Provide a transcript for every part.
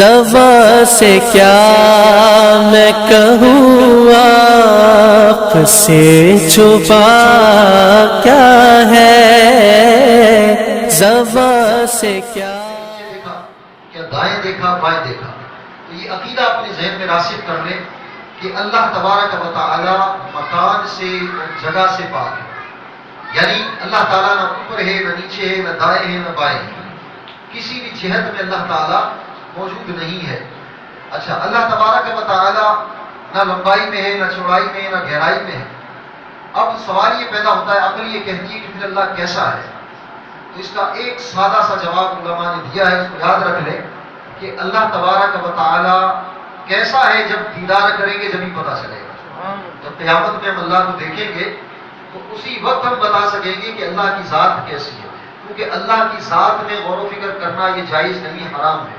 زبان سے کیا میں کہوں آپ سے چھپا کیا ہے، زبان سے کیا کیا دائیں دیکھا بائیں دیکھا. تو یہ عقیدہ اپنے ذہن میں راسخ کر لیں کہ اللہ تبارک و تعالی مکان سے اور جگہ سے پاک ہے. یعنی اللہ تعالیٰ نہ اوپر ہے نہ نیچے ہے نہ دائیں ہے نہ بائیں ہے، کسی بھی جہت میں اللہ تعالیٰ موجود نہیں ہے. اچھا، اللہ تبارک و تعالی نہ لمبائی میں ہے نہ چوڑائی میں ہے نہ گہرائی میں ہے. اب سوال یہ پیدا ہوتا ہے، عقل یہ کہتی ہے کہ پھر اللہ کیسا ہے؟ تو اس کا ایک سادہ سا جواب علماء نے دیا ہے، اس کو یاد رکھ لیں کہ اللہ تبارک و تعالی کیسا ہے جب دیدار کریں گے جبھی پتہ چلے گا. جب قیامت میں ہم اللہ کو دیکھیں گے تو اسی وقت ہم بتا سکیں گے کہ اللہ کی ذات کیسی ہے، کیونکہ اللہ کی ذات میں غور و فکر کرنا یہ جائز نہیں، حرام ہے.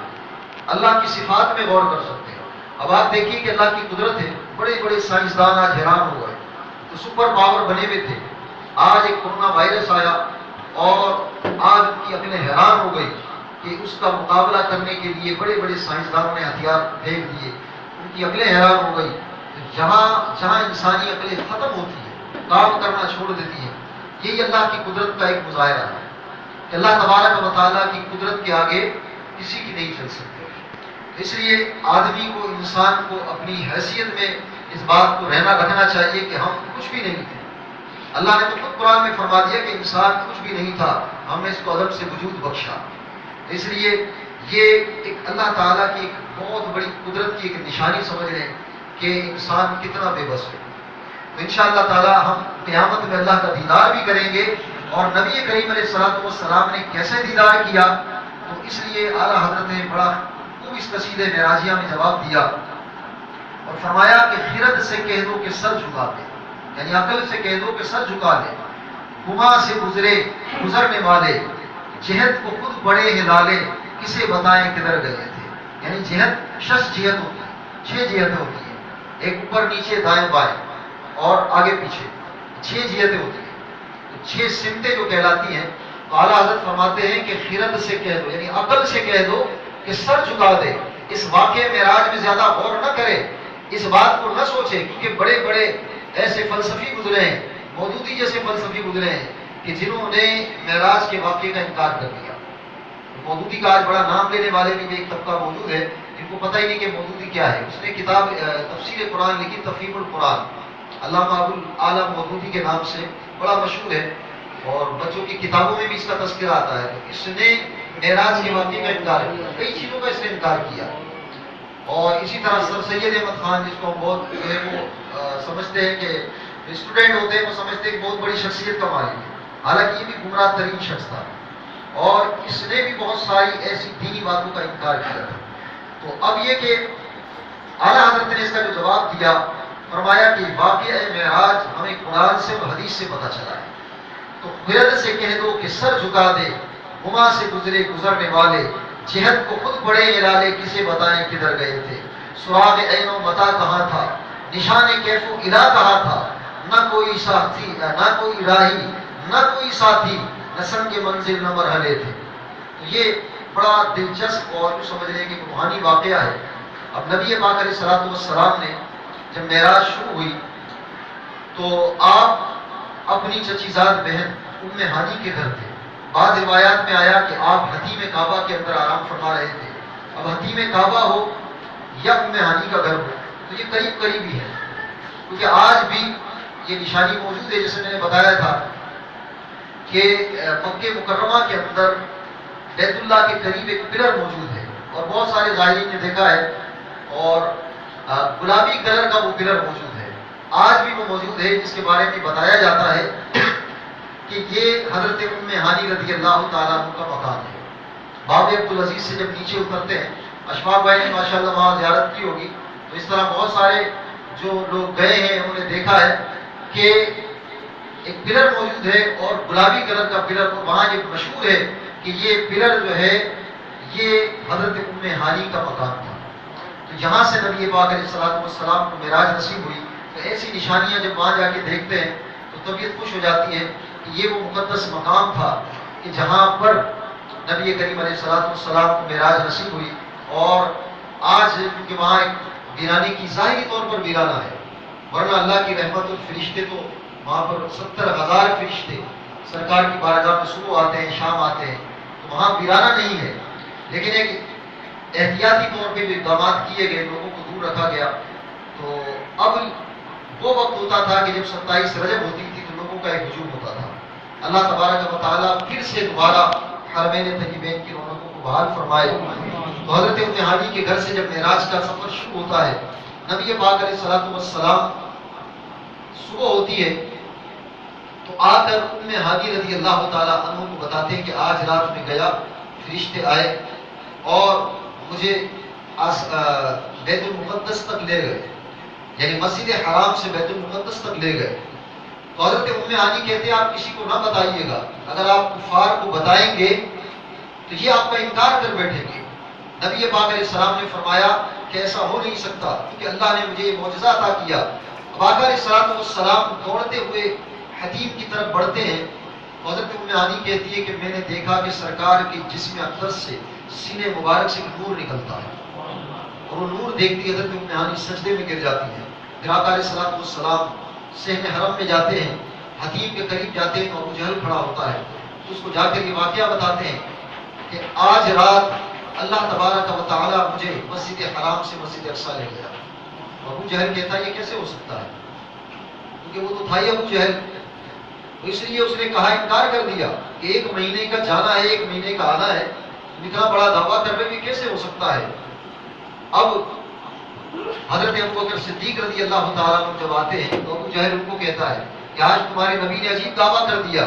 اللہ کی صفات میں غور کر سکتے ہیں. اب آپ دیکھیے کہ اللہ کی قدرت ہے. بڑے بڑے سائنسدان آج حیران ہو گئے، تو سپر پاور بنے ہوئے تھے. آج ایک کورونا وائرس آیا اور آج ان کی عقلیں حیران ہو گئی کہ اس کا مقابلہ کرنے کے لیے بڑے بڑے سائنسدانوں نے ہتھیار پھینک دیے. ان کی عقلیں حیران ہو گئی. جہاں انسانی عقلیں ختم ہوتی ہے، کام کرنا چھوڑ دیتی ہے. یہی اللہ کی قدرت کا ایک مظاہرہ ہے کہ اللہ تبارک و تعالیٰ کی قدرت کے آگے کسی کی نہیں چل سکتے. اس لیے آدمی کو، انسان کو اپنی حیثیت میں اس بات کو رکھنا چاہیے کہ ہم کچھ بھی نہیں تھے. اللہ نے تو خود قرآن میں فرما دیا کہ انسان کچھ بھی نہیں تھا، ہم نے اس کو عدم سے وجود بخشا. اس لیے یہ ایک اللہ تعالیٰ کی ایک بہت بڑی قدرت کی ایک نشانی سمجھ لیں کہ انسان کتنا بے بس ہے. تو انشاءاللہ تعالیٰ ہم قیامت میں اللہ کا دیدار بھی کریں گے. اور نبی کریم علیہ الصلوۃ والسلام نے کیسے دیدار کیا، تو اس لیے اعلیٰ حضرت نے بڑا خوب اس قصیدے معراجیہ میں جواب دیا اور فرمایا کہ خرد سے کہہ دو کہ سر جھکا دے، یعنی عقل سے کہہ دو کہ سر جھکا دے. گما سے گزرنے والے جہت کو خود بڑے ہلالے، کسے بتائیں کدھر گئے تھے. یعنی جہت 6 جہت ہوتی ہے، 6 جہتیں ہوتی ہیں، ایک اوپر نیچے دائیں بائیں اور آگے پیچھے 6 جہتیں ہوتی ہیں. 6 سمتیں جو کہلاتی ہیں. تو اعلیٰ حضرت فرماتے ہیں کہ خرد سے کہہ دو، یعنی عقل سے کہہ دو کہ سر جھکا دے. اس واقعے معراج میں زیادہ غور نہ کرے، اس بات کو نہ سوچے، کیونکہ بڑے بڑے ایسے فلسفی گزرے ہیں، مودودی جیسے فلسفی گزرے ہیں کہ جنہوں نے معراج کے واقعے کا انکار کر دیا. مودودی کا آج بڑا نام لینے والے بھی ایک طبقہ موجود ہے جن کو پتہ ہی نہیں کہ مودودی کیا ہے. اس نے کتاب تفسیر قرآن لکھی، تفہیم القرآن، علامہ ابو العالم مودودی کے نام سے بڑا مشہور ہے اور بچوں کی کتابوں میں بھی اس کا تذکرہ آتا ہے. تو اس نے معراج کے واقعے کا انکار کیا، کئی چیزوں کا اس نے انکار کیا. اور اسی طرح سر سید احمد خان، جس کو ہم بہت جو ہے وہ سمجھتے ہیں کہ اسٹوڈنٹ ہوتے ہیں وہ سمجھتے ہیں کہ بہت بڑی شخصیت کا مالک ہے، حالانکہ یہ بھی گمراہ ترین شخص تھا اور اس نے بھی بہت ساری ایسی دینی باتوں کا انکار کیا تھا. تو اب یہ کہ اعلیٰ حضرت نے اس کا جو جواب دیا، فرمایا کہ واقعہ معراج ہمیں قرآن سے اور حدیث سے پتہ چلا ہے. تو خرد سے کہہ دو کہ سر جھکا دے، گما سے گزرنے والے جہت کو خود بڑے ہلالے، کسے بتائیں کدھر گئے تھے. سراغ عین و متا کہاں تھا، نشان کیف و الا کہاں تھا. نہ کوئی ساتھی، نہ کوئی راہی، نہ کوئی ساتھی، نہ سنگ منزل نہ مرحلے تھے. تو یہ بڑا دلچسپ اور جو سمجھ لیں کہ روحانی واقعہ ہے. اب نبی پاک علیہ الصلوۃ والسلام نے جب معراج شروع ہوئی تو آپ اپنی چچی زاد بہن ام ہانی کے گھر تھے. بعض روایات میں آیا کہ آپ حتیم کعبہ کے اندر آرام فرما رہے تھے. اب حتیم کعبہ ہو یا ام ہانی کا گھر ہو تو یہ قریب قریب ہی ہے، کیونکہ آج بھی یہ نشانی موجود ہے. جیسے میں نے بتایا تھا کہ مکہ مکرمہ کے اندر بیت اللہ کے قریب ایک پلر موجود ہے اور بہت سارے زائرین نے دیکھا ہے، اور گلابی کلر کا وہ پلر موجود ہے، آج بھی وہ موجود ہے، جس کے بارے میں بتایا جاتا ہے کہ یہ حضرت ام ہانی رضی اللہ تعالیٰ عنہ کا مکان ہے. باب عبدالعزیز سے جب نیچے اترتے ہیں، اشفاق بھائی نے ماشاءاللہ وہاں زیارت کی ہوگی، تو اس طرح بہت سارے جو لوگ گئے ہیں انہوں نے دیکھا ہے کہ ایک پلر موجود ہے اور گلابی کلر کا پلر، اور وہاں یہ مشہور ہے کہ یہ پلر جو ہے یہ حضرت ام ہانی کا مکان تھا. تو یہاں سے نبی پاک علیہ الصلوۃ والسلام کو معراج نصیب ہوئی. تو ایسی نشانیاں جب وہاں جا کے دیکھتے ہیں تو طبیعت خوش ہو جاتی ہے کہ یہ وہ مقدس مقام تھا کہ جہاں پر نبی کریم علیہ الصلوۃ والسلام کو معراج نصیب ہوئی. اور آج کیونکہ وہاں ایک ویرانے کی ظاہری طور پر ویرانہ ہے، ورنہ اللہ کی رحمت اور فرشتے تو وہاں پر 70,000 فرشتے سرکار کی بارگاہ میں صبح آتے ہیں شام آتے ہیں، تو وہاں ویرانہ نہیں ہے، لیکن ایک احتیاطی طور پہ جو اقدامات کیے گئے، لوگوں کو دور رکھا گیا۔ تو اب وہ وقت ہوتا تھا کہ جب 27 رجب ہوتی تھی تو لوگوں کا ایک ہجوم ہوتا تھا۔ اللہ تبارک و تعالیٰ پھر سے دوبارہ حرمین طیبین کی رونقوں کو بحال فرمائے۔ تو حضرت ام ہانی کے گھر سے جب معراج کا سفر شروع ہوتا ہے، نبی پاک علیہ السلام صبح ہوتی ہے تو آ کر ام ہانی رضی اللہ تعالیٰ عنہ کو بتاتے ہیں کہ آج رات میں گیا، فرشتے آئے اور مجھے بیت المقدس تک لے گئے، یعنی مسجد حرام سے بیت المقدس تک لے گئے۔ تو حضرت ام ہانی کہتے ہیں آپ کسی کو نہ بتائیے گا، اگر آپ کفار کو بتائیں گے تو یہ آپ کا انکار کر بیٹھیں گے۔ نبی پاک علیہ السلام نے فرمایا کہ ایسا ہو نہیں سکتا کیونکہ اللہ نے مجھے یہ معجزہ عطا کیا۔ اب آقا علیہ السلام دوڑتے ہوئے حتیم کی طرف بڑھتے ہیں تو حضرت ام ہانی کہتی ہے کہ میں نے دیکھا کہ سرکار کے جسم اقدس سے سینے مبارک سے نور نکلتا ہے، اور وہ نور دیکھتی حضرت ام ہانی سجدے میں گر جاتی ہے۔ پھر آقا علیہ السلام صحن حرم میں جاتے ہیں، حتیم کے قریب جاتے ہیں تو ابو جہل کھڑا ہوتا ہے، تو اس کو جا کر یہ واقعہ بتاتے ہیں کہ آج رات اللہ تبارک و تعالیٰ مجھے مسجد حرام سے مسجد اقصی لے گیا۔ ابو جہل کہتا ہے یہ کیسے ہو سکتا ہے، کیونکہ وہ تو تھا ہی ابو جہل، تو اس لیے اس نے کہا انکار کر دیا کہ 1 مہینے کا جانا ہے 1 مہینے کا آنا ہے، اتنا بڑا دعویٰ کر رہے کہ کیسے ہو سکتا ہے۔ اب حضرت ابوبکر صدیق رضی اللہ تعالیٰ عنہ جب آتے ہیں تو ابو جہل ان کو کہتا ہے کہ آج تمہارے نبی نے عجیب دعویٰ کر دیا،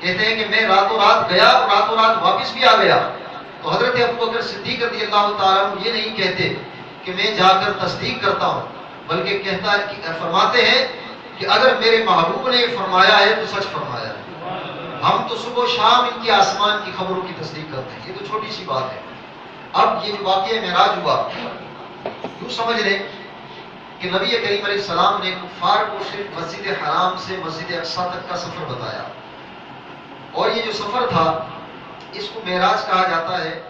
کہتے ہیں کہ میں راتوں رات گیا اور راتوں رات واپس بھی آ گیا۔ تو حضرت ابوبکر صدیق رضی اللہ تعالیٰ عنہ یہ نہیں کہتے کہ میں جا کر تصدیق کرتا ہوں، بلکہ کہتا ہے کہ فرماتے ہیں کہ اگر میرے محبوب نے فرمایا ہے تو سچ فرمایا ہے، ہم تو صبح و شام ان کی آسمان کی خبروں کی تصدیق کرتے ہیں، یہ تو چھوٹی سی بات ہے۔ اب یہ جو واقعہ معراج ہوا، یوں سمجھ لیں کہ نبی کریم علیہ السلام نے کفار کو صرف مسجد حرام سے مسجد اقصی تک کا سفر بتایا، اور یہ جو سفر تھا اس کو معراج کہا جاتا ہے۔